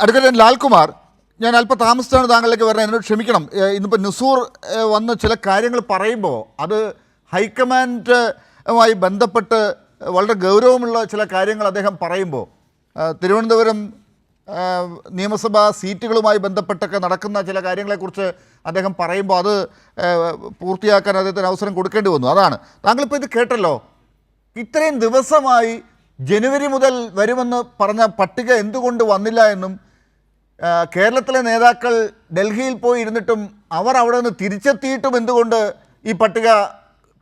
Advocate Lalkumar, ഞാൻ അല്പം താമസിച്ചാണ് താങ്കളിലേക്ക് വരുന്നത്, എന്നോട് ക്ഷമിക്കണം. ഇന്നിപ്പോൾ നുസൂർ വന്ന് ചില കാര്യങ്ങൾ പറയുമ്പോൾ അത് ഹൈക്കമാൻഡുമായി ബന്ധപ്പെട്ട് വളരെ ഗൗരവമുള്ള ചില കാര്യങ്ങൾ അദ്ദേഹം പറയുമ്പോൾ തിരുവനന്തപുരം നിയമസഭാ സീറ്റുകളുമായി ബന്ധപ്പെട്ടൊക്കെ നടക്കുന്ന ചില കാര്യങ്ങളെക്കുറിച്ച് അദ്ദേഹം പറയുമ്പോൾ അത് പൂർത്തിയാക്കാൻ അദ്ദേഹത്തിന് അവസരം കൊടുക്കേണ്ടി വന്നു. അതാണ് താങ്കളിപ്പോൾ ഇത് കേട്ടല്ലോ. ഇത്രയും ദിവസമായി ജനുവരി മുതൽ വരുമെന്ന് പറഞ്ഞ പട്ടിക എന്തുകൊണ്ട് വന്നില്ല എന്നും കേരളത്തിലെ നേതാക്കൾ ഡൽഹിയിൽ പോയി ഇരുന്നിട്ടും അവർ അവിടെ നിന്ന് തിരിച്ചെത്തിയിട്ടും എന്തുകൊണ്ട് ഈ പട്ടിക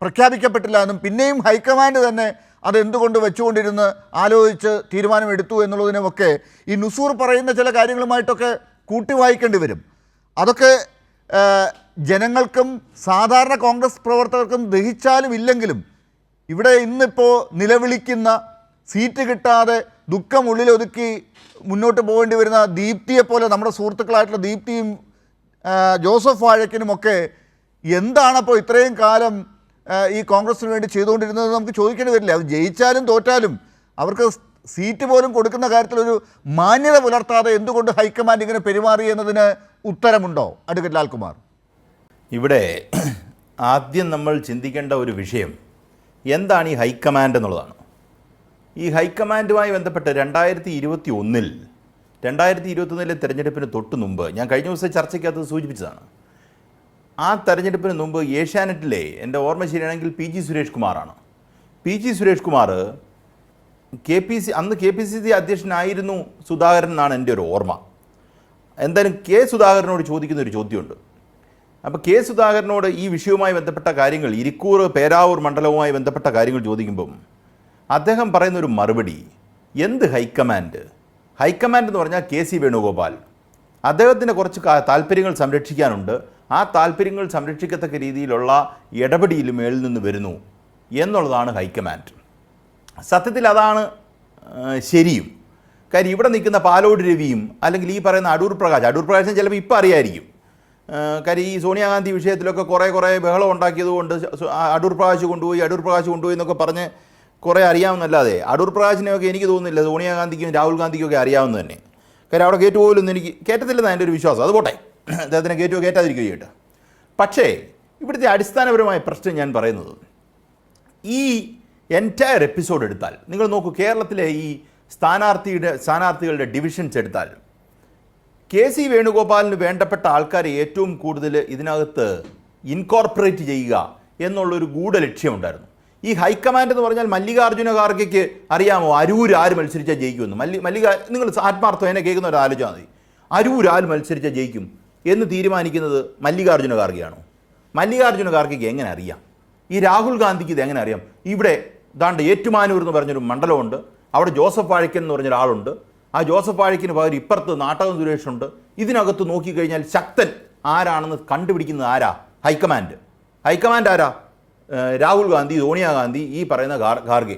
പ്രഖ്യാപിക്കപ്പെട്ടില്ല എന്നും പിന്നെയും ഹൈക്കമാൻഡ് തന്നെ അതെന്തുകൊണ്ട് വെച്ചുകൊണ്ടിരുന്ന് ആലോചിച്ച് തീരുമാനമെടുത്തു എന്നുള്ളതിനുമൊക്കെ ഈ നുസൂർ പറയുന്ന ചില കാര്യങ്ങളുമായിട്ടൊക്കെ കൂട്ടി വായിക്കേണ്ടി വരും. അതൊക്കെ ജനങ്ങൾക്കും സാധാരണ കോൺഗ്രസ് പ്രവർത്തകർക്കും ദഹിച്ചാലും ഇല്ലെങ്കിലും ഇവിടെ ഇന്നിപ്പോൾ നിലവിളിക്കുന്ന സീറ്റ് കിട്ടാതെ ദുഃഖം ഉള്ളിലൊതുക്കി മുന്നോട്ട് പോകേണ്ടി വരുന്ന ദീപ്തിയെപ്പോലെ നമ്മുടെ സുഹൃത്തുക്കളായിട്ടുള്ള ദീപ്തിയും ജോസഫ് വാഴക്കിനുമൊക്കെ എന്താണപ്പോൾ ഇത്രയും കാലം ഈ കോൺഗ്രസിന് വേണ്ടി ചെയ്തുകൊണ്ടിരുന്നത് നമുക്ക് ചോദിക്കേണ്ടി വരില്ല. അത് ജയിച്ചാലും തോറ്റാലും അവർക്ക് സീറ്റ് പോലും കൊടുക്കുന്ന കാര്യത്തിലൊരു മാന്യത പുലർത്താതെ എന്തുകൊണ്ട് ഹൈക്കമാൻഡ് ഇങ്ങനെ പെരുമാറി എന്നതിന് ഉത്തരമുണ്ടോ അഡ്വക്കേറ്റ് ലാൽകുമാർ? ഇവിടെ ആദ്യം നമ്മൾ ചിന്തിക്കേണ്ട ഒരു വിഷയം എന്താണ് ഈ ഹൈക്കമാൻഡ് എന്നുള്ളതാണ്. ഈ ഹൈക്കമാൻഡുമായി ബന്ധപ്പെട്ട് 2021 തെരഞ്ഞെടുപ്പിന് തൊട്ട് മുമ്പ് ഞാൻ കഴിഞ്ഞ ദിവസം ചർച്ചയ്ക്കകത്ത് സൂചിപ്പിച്ചതാണ്. ആ തെരഞ്ഞെടുപ്പിന് മുമ്പ് ഏഷ്യാനെറ്റിലെ എൻ്റെ ഓർമ്മ ശരിയാണെങ്കിൽ PG സുരേഷ് കുമാറാണ്. PG സുരേഷ് കുമാർ അന്ന് KPCC അധ്യക്ഷനായിരുന്നു സുധാകരൻ എന്നാണ് എൻ്റെ ഒരു ഓർമ്മ. എന്തായാലും സുധാകരനോട് ചോദിക്കുന്ന ഒരു ചോദ്യമുണ്ട്. അപ്പോൾ സുധാകരനോട് ഈ വിഷയവുമായി ബന്ധപ്പെട്ട കാര്യങ്ങൾ, ഇരിക്കൂർ പേരാവൂർ മണ്ഡലവുമായി ബന്ധപ്പെട്ട കാര്യങ്ങൾ ചോദിക്കുമ്പം അദ്ദേഹം പറയുന്നൊരു മറുപടി, എന്ത് ഹൈക്കമാൻഡ് എന്ന് പറഞ്ഞാൽ KC വേണുഗോപാൽ, അദ്ദേഹത്തിന് കുറച്ച് താല്പര്യങ്ങൾ സംരക്ഷിക്കാനുണ്ട്, ആ താല്പര്യങ്ങൾ സംരക്ഷിക്കത്തക്ക രീതിയിലുള്ള ഇടപെടൽ മേളിൽ നിന്ന് വരുന്നു എന്നുള്ളതാണ് ഹൈക്കമാൻഡ്. സത്യത്തിൽ അതാണ് ശരിയും. കാര്യം ഇവിടെ നിൽക്കുന്ന പാലോട് രവിയും അല്ലെങ്കിൽ ഈ പറയുന്ന അടൂർ പ്രകാശൻ ചിലപ്പോൾ ഇപ്പോൾ അറിയായിരിക്കും. കാര്യം ഈ സോണിയാഗാന്ധി വിഷയത്തിലൊക്കെ കുറേ ബഹളം ഉണ്ടാക്കിയതുകൊണ്ട് അടൂർ പ്രകാശ് കൊണ്ടുപോയി എന്നൊക്കെ പറഞ്ഞ് കുറേ അറിയാവുന്നല്ലാതെ അടൂർ പ്രകാശിനെയൊക്കെ എനിക്ക് തോന്നുന്നില്ല സോണിയാഗാന്ധിക്കും രാഹുൽ ഗാന്ധിക്കും ഒക്കെ അറിയാവുന്ന തന്നെ. കാര്യം അവിടെ കയറ്റുപോലൊന്നും എനിക്ക് കയറ്റത്തില്ലെന്നാണ് എൻ്റെ ഒരു വിശ്വാസം. അത് പോട്ടെ, അദ്ദേഹത്തിനെ കയറ്റാതിരിക്കുക ചെയ്യട്ടെ. പക്ഷേ ഇവിടുത്തെ അടിസ്ഥാനപരമായ പ്രശ്നം ഞാൻ പറയുന്നത്, ഈ എൻറ്റയർ എപ്പിസോഡ് എടുത്താൽ നിങ്ങൾ നോക്കൂ, കേരളത്തിലെ ഈ സ്ഥാനാർത്ഥികളുടെ ഡിവിഷൻസ് എടുത്താൽ KC വേണുഗോപാലിന് വേണ്ടപ്പെട്ട ആൾക്കാരെ ഏറ്റവും കൂടുതൽ ഇതിനകത്ത് ഇൻകോർപ്പറേറ്റ് ചെയ്യുക എന്നുള്ളൊരു ഗൂഢലക്ഷ്യമുണ്ടായിരുന്നു. ഈ ഹൈക്കമാൻഡ് എന്ന് പറഞ്ഞാൽ മല്ലികാർജ്ജുന ഖാർഗെക്ക് അറിയാമോ അരൂർ ആര് മത്സരിച്ചാൽ ജയിക്കുമെന്ന്? നിങ്ങൾ ആത്മാർത്ഥം എന്നെ കേൾക്കുന്ന ഒരു ആലോചന മതി. അരൂർ ആര് മത്സരിച്ചാൽ ജയിക്കും എന്ന് തീരുമാനിക്കുന്നത് മല്ലികാർജ്ജുന ഖാർഗെയാണോ? മല്ലികാർജ്ജുന ഖാർഗെക്ക് എങ്ങനെ അറിയാം? ഈ രാഹുൽ ഗാന്ധിക്ക് ഇത് എങ്ങനെ അറിയാം? ഇവിടെ ദാണ്ട് ഏറ്റുമാനൂർ എന്ന് പറഞ്ഞൊരു മണ്ഡലമുണ്ട്, അവിടെ ജോസഫ് വാഴക്കൻ എന്ന് പറഞ്ഞൊരാളുണ്ട്. ആ ജോസഫ് വാഴക്കിന് പകരം ഇപ്പുറത്ത് നാട്ടകം സുരേഷുണ്ട്. ഇതിനകത്ത് നോക്കിക്കഴിഞ്ഞാൽ ശക്തൻ ആരാണെന്ന് കണ്ടുപിടിക്കുന്നത് ആരാ? ഹൈക്കമാൻഡ് ആരാ? രാഹുൽ ഗാന്ധി, സോണിയാഗാന്ധി, ഈ പറയുന്ന ഖാർഗെ.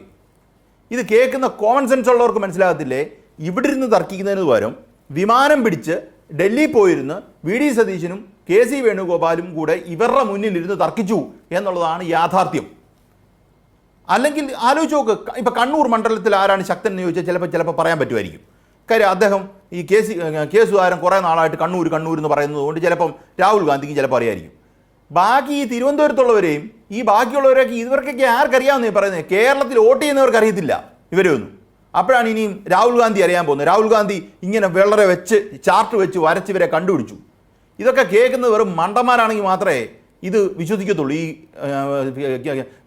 ഇത് കേൾക്കുന്ന കോമൺ സെൻസ് ഉള്ളവർക്ക് മനസ്സിലാകത്തില്ലേ? ഇവിടെ ഇരുന്ന് തർക്കിക്കുന്നതിന് പകരം വിമാനം പിടിച്ച് ഡൽഹി പോയിരുന്ന് VD സതീശനും KC വേണുഗോപാലും കൂടെ ഇവരുടെ മുന്നിലിരുന്ന് തർക്കിച്ചു എന്നുള്ളതാണ് യാഥാർത്ഥ്യം. അല്ലെങ്കിൽ ആലോചിച്ച് നോക്ക്, ഇപ്പോൾ കണ്ണൂർ മണ്ഡലത്തിൽ ആരാണ് ശക്തൻ എന്ന് ചോദിച്ചാൽ ചിലപ്പോൾ പറയാൻ പറ്റുമായിരിക്കും. കാര്യം അദ്ദേഹം ഈ സുധാകരൻ കുറേ നാളായിട്ട് കണ്ണൂർ എന്ന് പറയുന്നത് കൊണ്ട് ചിലപ്പം രാഹുൽ ഗാന്ധിക്ക് ചിലപ്പോൾ അറിയായിരിക്കും. ബാക്കി ഈ തിരുവനന്തപുരത്തുള്ളവരെയും ഈ ബാക്കിയുള്ളവരൊക്കെ ഇവർക്കൊക്കെ ആർക്കറിയാമെന്ന് പറയുന്നത്? കേരളത്തിൽ വോട്ട് ചെയ്യുന്നവർക്ക് അറിയത്തില്ല ഇവരൊന്നും. അപ്പോഴാണ് ഇനിയും രാഹുൽ ഗാന്ധി അറിയാൻ പോകുന്നത്. രാഹുൽ ഗാന്ധി ഇങ്ങനെ വെള്ളരെ വെച്ച് ചാർട്ട് വെച്ച് വരച്ച് ഇവരെ കണ്ടുപിടിച്ചു. ഇതൊക്കെ കേൾക്കുന്നത് വെറും മണ്ടന്മാരാണെങ്കിൽ മാത്രമേ ഇത് വിശ്വസിക്കത്തുള്ളൂ. ഈ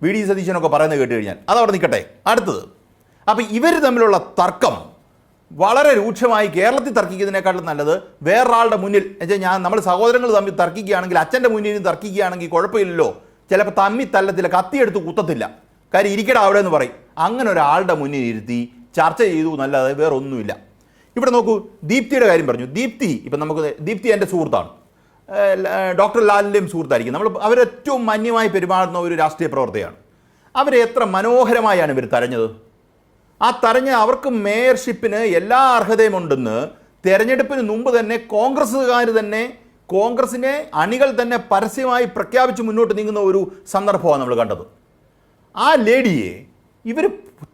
VD സതീശനൊക്കെ പറയുന്നത് കേട്ട് കഴിഞ്ഞാൽ അതവിടെ നിൽക്കട്ടെ. അടുത്തത്, അപ്പോൾ ഇവർ തമ്മിലുള്ള തർക്കം വളരെ രൂക്ഷമായി കേരളത്തിൽ തർക്കിക്കുന്നതിനേക്കാളും നല്ലത് വേറൊരാളുടെ മുന്നിൽ നമ്മൾ സഹോദരങ്ങൾ തമ്മിൽ തർക്കിക്കുകയാണെങ്കിൽ, അച്ഛൻ്റെ മുന്നിൽ തർക്കിക്കുകയാണെങ്കിൽ കുഴപ്പമില്ലല്ലോ, ചിലപ്പോൾ തമ്മിൽ തല്ലത്തില്ല, കത്തിയെടുത്ത് കുത്തത്തില്ല, കാര്യം ഇരിക്കട അവിടെ എന്ന് പറയും. അങ്ങനെ ഒരാളുടെ മുന്നിൽ ഇരുത്തി ചർച്ച ചെയ്തു എന്നല്ലാതെ വേറെ ഒന്നുമില്ല. ഇവിടെ നോക്കൂ, ദീപ്തിയുടെ കാര്യം പറഞ്ഞു. ദീപ്തി എൻ്റെ സുഹൃത്താണ്, ഡോക്ടർ ലാലിൻ്റെയും സുഹൃത്തായിരിക്കും. അവരേറ്റവും മാന്യമായി പെരുമാറുന്ന ഒരു രാഷ്ട്രീയ പ്രവർത്തകയാണ്. അവരെ എത്ര മനോഹരമായാണ് ഇവർ തരഞ്ഞത്. ആ തരഞ്ഞ അവർക്ക് മേയർഷിപ്പിന് എല്ലാ അർഹതയും ഉണ്ടെന്ന് തെരഞ്ഞെടുപ്പിന് മുമ്പ് തന്നെ കോൺഗ്രസിനെ അണികൾ തന്നെ പരസ്യമായി പ്രഖ്യാപിച്ച് മുന്നോട്ട് നീങ്ങുന്ന ഒരു സന്ദർഭമാണ് നമ്മൾ കണ്ടത്. ആ ലേഡിയെ ഇവർ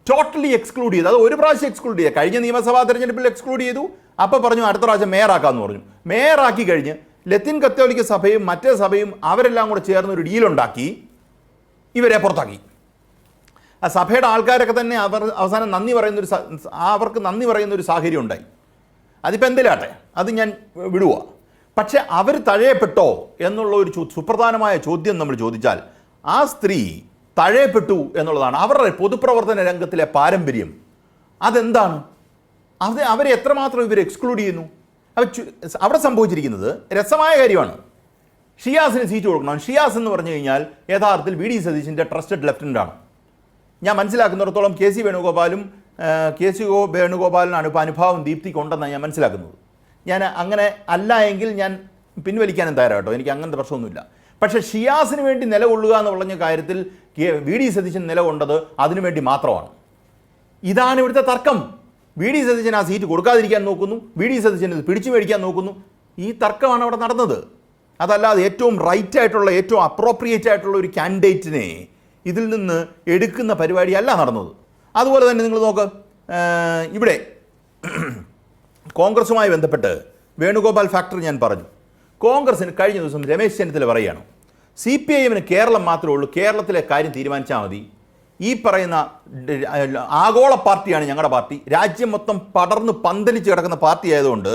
ടോട്ടലി എക്സ്ക്ലൂഡ് ചെയ്തു. അത് ഒരു പ്രാവശ്യം എക്സ്ക്ലൂഡ് ചെയ്യുക, കഴിഞ്ഞ നിയമസഭാ തെരഞ്ഞെടുപ്പിൽ എക്സ്ക്ലൂഡ് ചെയ്തു, അപ്പോൾ പറഞ്ഞു അടുത്ത പ്രാവശ്യം മേയറാക്കാമെന്ന് പറഞ്ഞു. മേയറാക്കി കഴിഞ്ഞ് ലത്തീൻ കത്തോലിക്ക സഭയും മറ്റേ സഭയും അവരെല്ലാം കൂടെ ചേർന്ന് ഒരു ഡീലുണ്ടാക്കി ഇവരെ പുറത്താക്കി. ആ സഭയുടെ ആൾക്കാരൊക്കെ തന്നെ അവസാനം അവർക്ക് നന്ദി പറയുന്നൊരു സാഹചര്യം ഉണ്ടായി. അതിപ്പോൾ എന്തിലാട്ടെ, അത് ഞാൻ വിടുക. പക്ഷെ അവർ തഴയപ്പെട്ടോ എന്നുള്ള ഒരു സുപ്രധാനമായ ചോദ്യം നമ്മൾ ചോദിച്ചാൽ ആ സ്ത്രീ തഴയപ്പെട്ടു എന്നുള്ളതാണ്. അവരുടെ പൊതുപ്രവർത്തന രംഗത്തിലെ പാരമ്പര്യം അതെന്താണ്? അവരെ എത്രമാത്രം ഇവർ എക്സ്ക്ലൂഡ് ചെയ്യുന്നു? അവിടെ സംഭവിച്ചിരിക്കുന്നത് രസമായ കാര്യമാണ്. ഷിയാസിന് സീറ്റ് കൊടുക്കണം. ഷിയാസ് എന്ന് പറഞ്ഞു കഴിഞ്ഞാൽ യഥാർത്ഥത്തിൽ വി ഡി സതീശൻ്റെ ട്രസ്റ്റഡ് ലെഫ്റ്റനൻ്റാണ്. ഞാൻ മനസ്സിലാക്കുന്നിടത്തോളം കെ സി വേണുഗോപാലിനാണ് ഇപ്പോൾ അനുഭാവം ദീപ്തിക്ക് ഉണ്ടെന്നാണ് ഞാൻ മനസ്സിലാക്കുന്നത്. ഞാൻ അങ്ങനെ അല്ല എങ്കിൽ ഞാൻ പിൻവലിക്കാനും തയ്യാറാണ് കേട്ടോ, എനിക്ക് അങ്ങനത്തെ പ്രശ്നമൊന്നുമില്ല. പക്ഷേ ഷിയാസിന് വേണ്ടി നിലകൊള്ളുക എന്ന് പറഞ്ഞ കാര്യത്തിൽ വി ഡി സതീശൻ നിലകൊണ്ടത് അതിനുവേണ്ടി മാത്രമാണ്. ഇതാണ് ഇവിടുത്തെ തർക്കം. വി ഡി സതീശൻ ആ സീറ്റ് കൊടുക്കാതിരിക്കാൻ നോക്കുന്നു, വി ഡി സതീശൻ ഇത് പിടിച്ചു മേടിക്കാൻ നോക്കുന്നു. ഈ തർക്കമാണ് അവിടെ നടന്നത്. അതല്ലാതെ ഏറ്റവും റൈറ്റ് ആയിട്ടുള്ള ഏറ്റവും അപ്രോപ്രിയേറ്റ് ആയിട്ടുള്ള ഒരു കാൻഡിഡേറ്റിനെ ഇതിൽ നിന്ന് എടുക്കുന്ന പരിപാടിയല്ല നടന്നത്. അതുപോലെ തന്നെ നിങ്ങൾ നോക്ക്, ഇവിടെ കോൺഗ്രസുമായി ബന്ധപ്പെട്ട് വേണുഗോപാൽ ഫാക്ടർ ഞാൻ പറഞ്ഞു. കോൺഗ്രസിന് കഴിഞ്ഞ ദിവസം രമേശ് ചെന്നിത്തല പറയുകയാണ് CPIM കേരളം മാത്രമേ ഉള്ളൂ, കേരളത്തിലെ കാര്യം തീരുമാനിച്ചാൽ മതി. ഈ പറയുന്ന ആഗോള പാർട്ടിയാണ് ഞങ്ങളുടെ പാർട്ടി, രാജ്യം മൊത്തം പടർന്ന് പന്തലിച്ച് കിടക്കുന്ന പാർട്ടി ആയതുകൊണ്ട്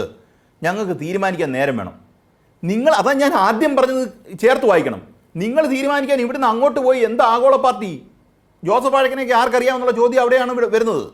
ഞങ്ങൾക്ക് തീരുമാനിക്കാൻ നേരം വേണം. അതാ ഞാൻ ആദ്യം പറഞ്ഞത് ചേർത്ത് വായിക്കണം. നിങ്ങൾ തീരുമാനിക്കാൻ ഇവിടുന്ന് അങ്ങോട്ട് പോയി എന്താ ആഗോള പാർട്ടി? ജോസഫ് വാഴക്കനെയൊക്കെ ആർക്കറിയാമെന്നുള്ള ചോദ്യം അവിടെയാണ് വരുന്നത്.